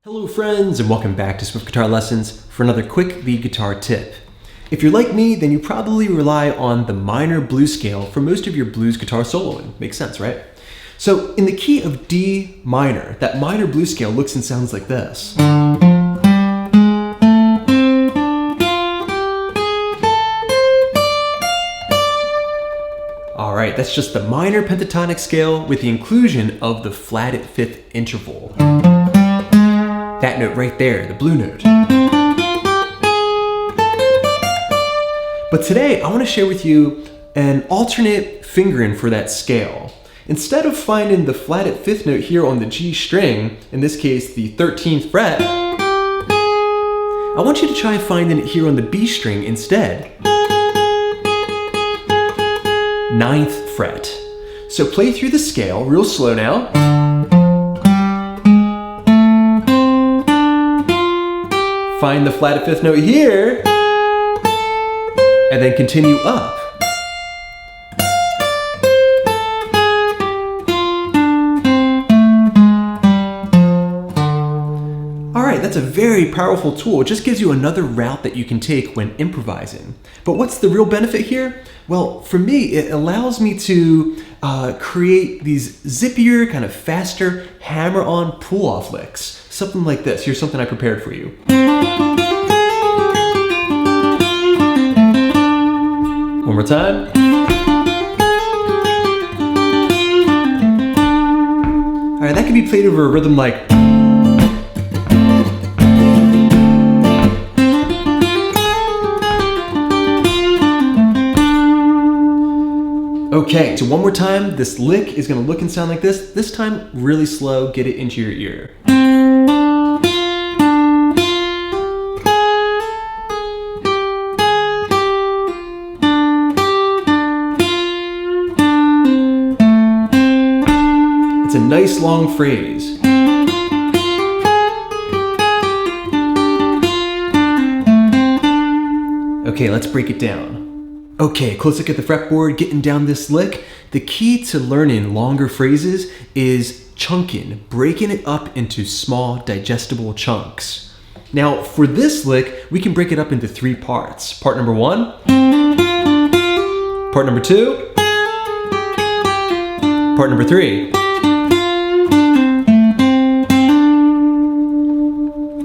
Hello friends, and welcome back to Swift Guitar Lessons for another quick lead guitar tip. If you're like me, then you probably rely on the minor blues scale for most of your blues guitar soloing. Makes sense, right? So in the key of D minor, that minor blues scale looks and sounds like this. Alright, that's just the minor pentatonic scale with the inclusion of the flatted fifth interval. That note right there, the blue note. But today, I want to share with you an alternate fingering for that scale. Instead of finding the flatted fifth note here on the G string, in this case the 13th fret, I want you to try finding it here on the B string instead. 9th fret. So play through the scale real slow now. Find the flatted fifth note here, and then continue up. Alright, that's a very powerful tool. It just gives you another route that you can take when improvising. But what's the real benefit here? Well, for me, it allows me to create these zippier, kind of faster hammer-on pull-off licks. Something like this. Here's something I prepared for you. One more time. All right, that can be played over a rhythm like. Okay, so one more time, this lick is gonna look and sound like this. This time, really slow, get it into your ear. It's a nice long phrase. Okay, let's break it down. Okay, close look at the fretboard, getting down this lick. The key to learning longer phrases is chunking, breaking it up into small, digestible chunks. Now, for this lick, we can break it up into 3 parts. Part number 1, part number 2, part number 3.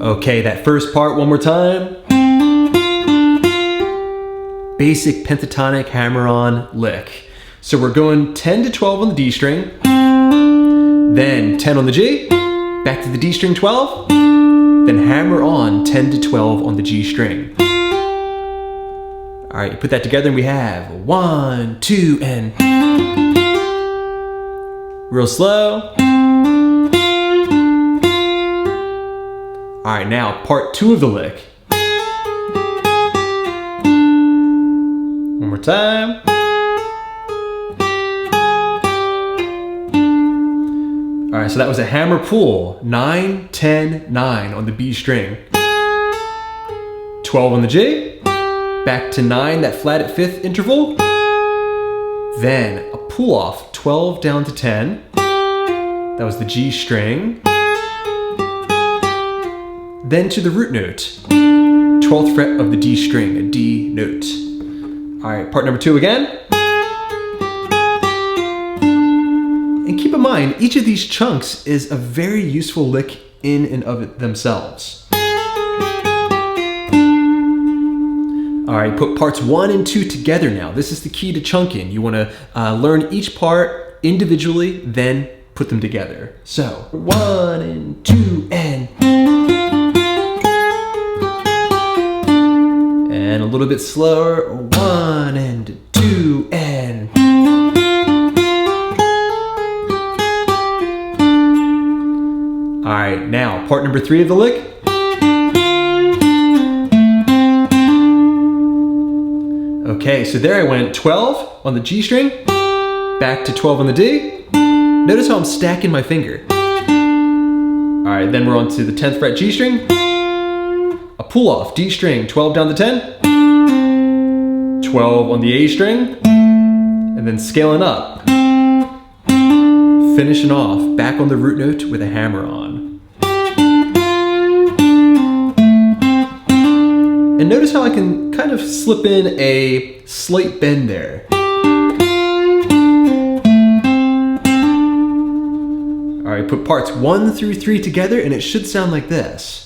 Okay, that first part one more time. Basic pentatonic hammer-on lick. So we're going 10 to 12 on the D string, then 10 on the G, back to the D string 12, then hammer on 10 to 12 on the G string. All right, you put that together and we have 1, 2, and real slow. All right, now part 2 of the lick. One more time. All right, so that was a hammer pull. 9, 10, 9 on the B string. 12 on the G. Back to 9, that flatted fifth interval. Then a pull off, 12 down to 10. That was the G string. Then to the root note, 12th fret of the D string, a D note. All right, part number 2 again. And keep in mind, each of these chunks is a very useful lick in and of it themselves. All right, put parts 1 and 2 together now. This is the key to chunking. You wanna learn each part individually, then put them together. So, 1 and 2 and a little bit slower, 1 and 2 and. All right, now part number 3 of the lick. Okay, so there I went 12 on the G string, back to 12 on the D. Notice how I'm stacking my finger. All right, then we're on to the 10th fret G string. A pull off, D string, 12 down to 10. 12 on the A string, and then scaling up. Finishing off back on the root note with a hammer on. And notice how I can kind of slip in a slight bend there. All right, put parts 1 through 3 together and it should sound like this.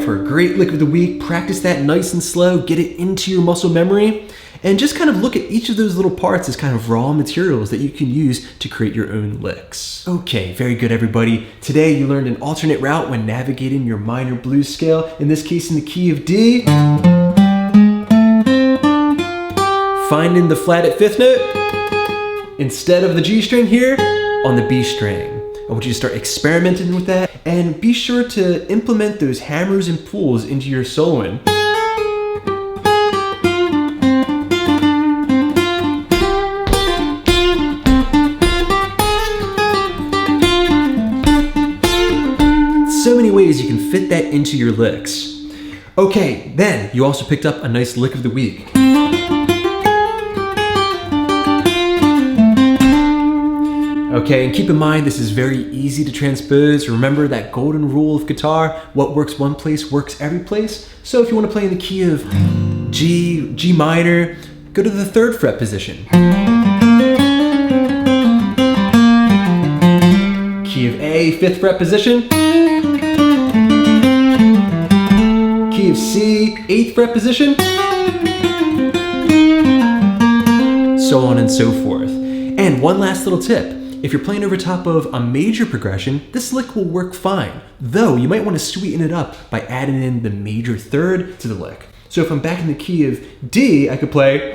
For a great lick of the week, practice that nice and slow, get it into your muscle memory, and just kind of look at each of those little parts as kind of raw materials that you can use to create your own licks. Okay, very good everybody. Today you learned an alternate route when navigating your minor blues scale, in this case in the key of D. Finding the flat at 5th note instead of the G string here on the B string. I want you to start experimenting with that and be sure to implement those hammers and pulls into your soloing. So many ways you can fit that into your licks. Okay, then you also picked up a nice lick of the week. Okay, and keep in mind this is very easy to transpose. Remember that golden rule of guitar, what works one place works every place. So if you want to play in the key of G minor, go to the 3rd fret position. Key of A, 5th fret position. Key of C, 8th fret position. So on and so forth. And one last little tip. If you're playing over top of a major progression, this lick will work fine, though you might want to sweeten it up by adding in the major 3rd to the lick. So if I'm back in the key of D, I could play.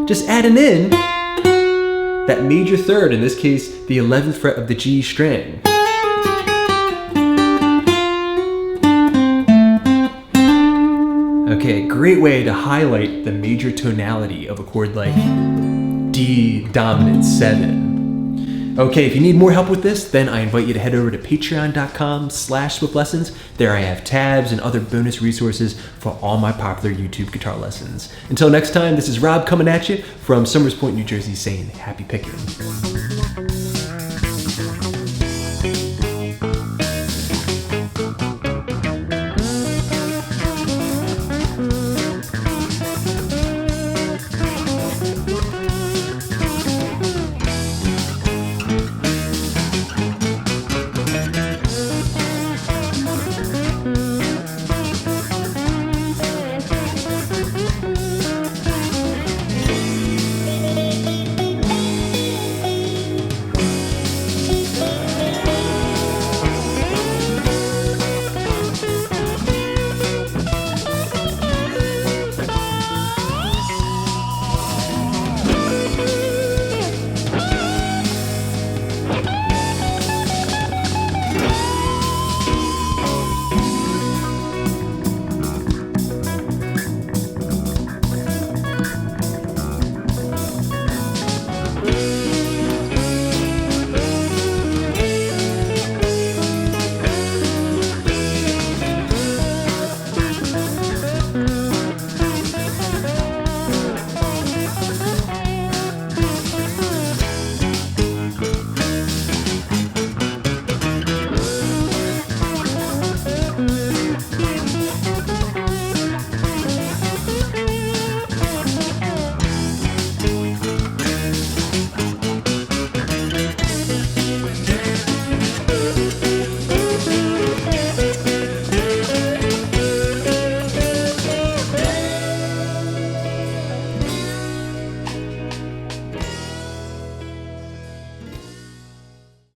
Just adding in that major 3rd, in this case, the 11th fret of the G string. Okay, great way to highlight the major tonality of a chord like D dominant 7. Okay, if you need more help with this, then I invite you to head over to patreon.com/swiftlessons. There I have tabs and other bonus resources for all my popular YouTube guitar lessons. Until next time, this is Rob coming at you from Summers Point, New Jersey, saying happy picking.